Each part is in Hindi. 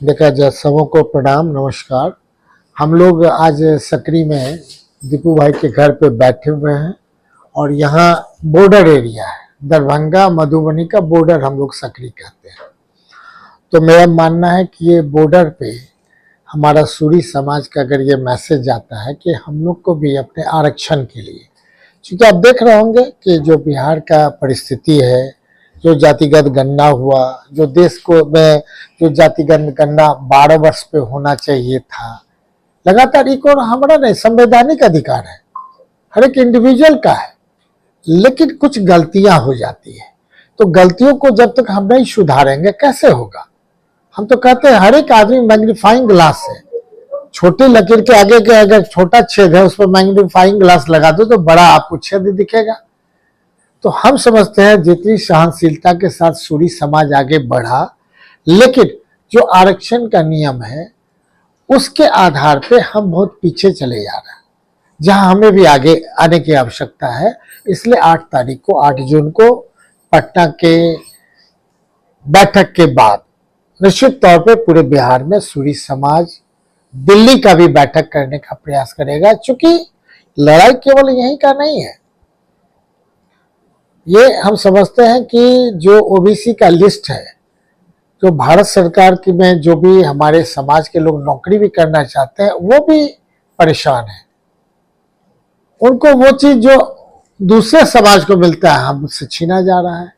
देखा जाए, सबों को प्रणाम, नमस्कार। हम लोग आज सकरी में दीपू भाई के घर पे बैठे हुए हैं और यहाँ बॉर्डर एरिया है, दरभंगा मधुबनी का बॉर्डर हम लोग सकरी कहते हैं। तो मेरा मानना है कि ये बॉर्डर पे हमारा सूरी समाज का अगर ये मैसेज आता है कि हम लोग को भी अपने आरक्षण के लिए, क्योंकि आप देख रहे होंगे कि जो बिहार का परिस्थिति है, जो जातिगत गणना हुआ, जो देश को में जो जातिगत गणना 12 वर्ष पे होना चाहिए था, लगातार एक और हमारा नहीं संवैधानिक अधिकार है, हर एक इंडिविजुअल का है, लेकिन कुछ गलतियां हो जाती है। तो गलतियों को जब तक हम नहीं सुधारेंगे कैसे होगा। हम तो कहते हैं हर एक आदमी मैग्नीफाइंग ग्लास है, छोटी लकीर के आगे के अगर छोटा छेद है उस पर मैग्नीफाइंग ग्लास लगा दो तो बड़ा आपको छेद दिखेगा। तो हम समझते हैं जितनी सहनशीलता के साथ सूरी समाज आगे बढ़ा, लेकिन जो आरक्षण का नियम है उसके आधार पे हम बहुत पीछे चले जा रहे हैं, जहां हमें भी आगे आने की आवश्यकता है। इसलिए 8 जून को पटना के बैठक के बाद निश्चित तौर पे पूरे बिहार में सूरी समाज दिल्ली का भी बैठक करने का प्रयास करेगा, क्योंकि लड़ाई केवल यहीं का नहीं है। ये हम समझते हैं कि जो ओबीसी का लिस्ट है, जो भारत सरकार की में जो भी हमारे समाज के लोग नौकरी भी करना चाहते हैं वो भी परेशान है। उनको वो चीज जो दूसरे समाज को मिलता है हमसे छीना जा रहा है।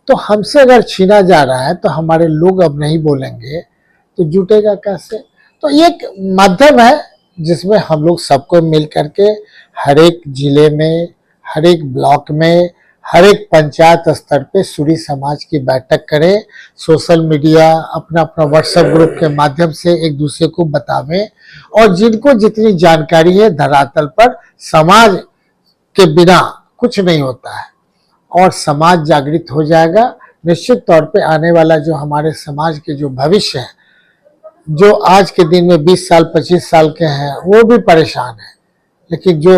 तो हमसे अगर छीना जा रहा है तो हमारे लोग अब नहीं बोलेंगे तो जुटेगा कैसे। तो ये एक माध्यम है जिसमें हम लोग सबको मिल करके हर एक जिले में, हर एक ब्लॉक में, हर एक पंचायत स्तर पे सूरी समाज की बैठक करें, सोशल मीडिया अपना अपना व्हाट्सएप ग्रुप के माध्यम से एक दूसरे को बतावें, और जिनको जितनी जानकारी है धरातल पर, समाज के बिना कुछ नहीं होता है और समाज जागृत हो जाएगा। निश्चित तौर पे आने वाला जो हमारे समाज के जो भविष्य है, जो आज के दिन में 20 साल 25 साल के हैं वो भी परेशान है, लेकिन जो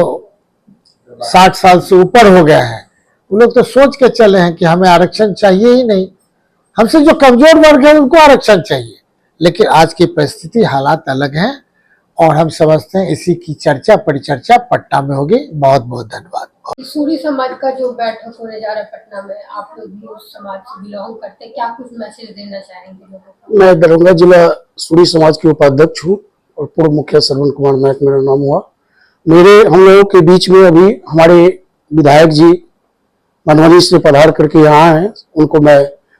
60 साल से ऊपर हो गए हैं वो लोग तो सोच के चले हैं कि हमें आरक्षण चाहिए ही नहीं। हमसे जो कमजोर वर्ग है उनको आरक्षण चाहिए, लेकिन आज की परिस्थिति हालात अलग हैं और हम समझते हैं इसी की चर्चा परिचर्चा पटना में होगी। बहुत बहुत धन्यवाद। सूरी समाज का जो बैठक होने जा रहा है पटना में, आप लोग भी उस समाज से बिलोंग करते हैं, क्या कुछ मैसेज देना चाहेंगे लोगों को? मैं दरभंगा जिला सूरी समाज के उपाध्यक्ष हूँ और पूर्व मुखिया श्रवण कुमार नायक मेरा नाम हुआ। हम लोगों के बीच में अभी हमारे विधायक जी मधुबनी से पधार करके यहाँ हैं, उनको मैं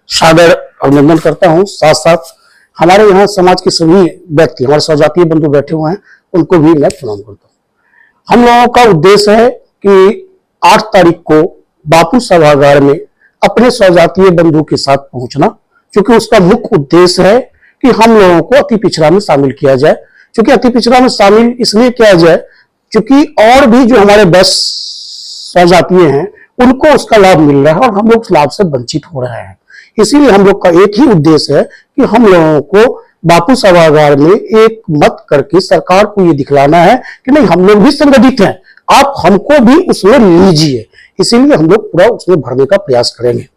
सादर अभिनंदन करता हूँ। साथ साथ हमारे यहाँ समाज के सभी व्यक्ति, हमारे स्वजातीय बंधु बैठे हुए हैं, उनको भी मैं प्रणाम करता हूँ। हम लोगों का उद्देश्य है कि 8 तारीख को बापू सभागार में अपने स्वजातीय बंधु के साथ पहुंचना, क्योंकि उसका मुख्य उद्देश्य है कि हम लोगों को अति पिछड़ा में शामिल किया जाए। क्योंकि अति पिछड़ा में शामिल इसलिए किया जाए क्योंकि और भी जो हमारे 10 स्वजातीय हैं उनको उसका लाभ मिल रहा है और हम लोग उस लाभ से वंचित हो रहे हैं। इसीलिए हम लोग का एक ही उद्देश्य है कि हम लोगों को बापू सभागार में एक मत करके सरकार को ये दिखलाना है कि नहीं, हम लोग भी संगठित हैं, आप हमको भी उसमें लीजिए। इसीलिए हम लोग पूरा उसमें भरने का प्रयास करेंगे।